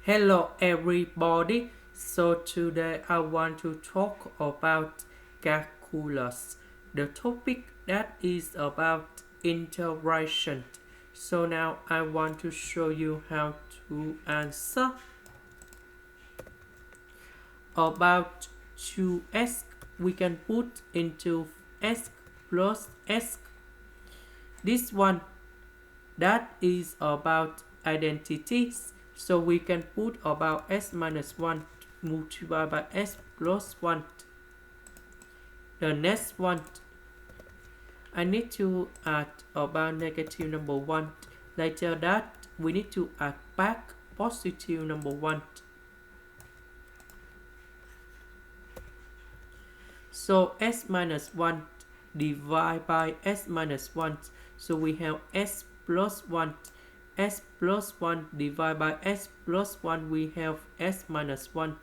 Hello everybody. So today I want to talk about calculus. The topic that is about integration. So now I want to show you how to answer about 2x. We can put into s plus s. This one that is about identities. So we can put about s minus 1 multiplied by s plus 1. The next one, I need to add about negative number 1. Later that, we need to add back positive number 1. So s minus 1 divided by s minus 1. So we have s plus 1. S plus 1 divided by s plus 1, we have s minus 1.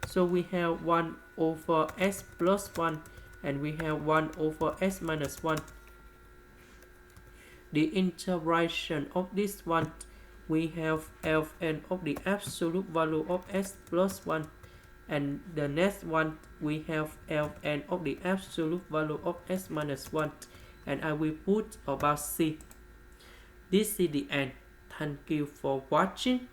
So we have 1 over s plus 1 and we have 1 over s minus 1. The integration of this one, we have ln of the absolute value of s plus 1, and the next one we have ln of the absolute value of s minus 1, and I will put about c. This is the end. Thank you for watching.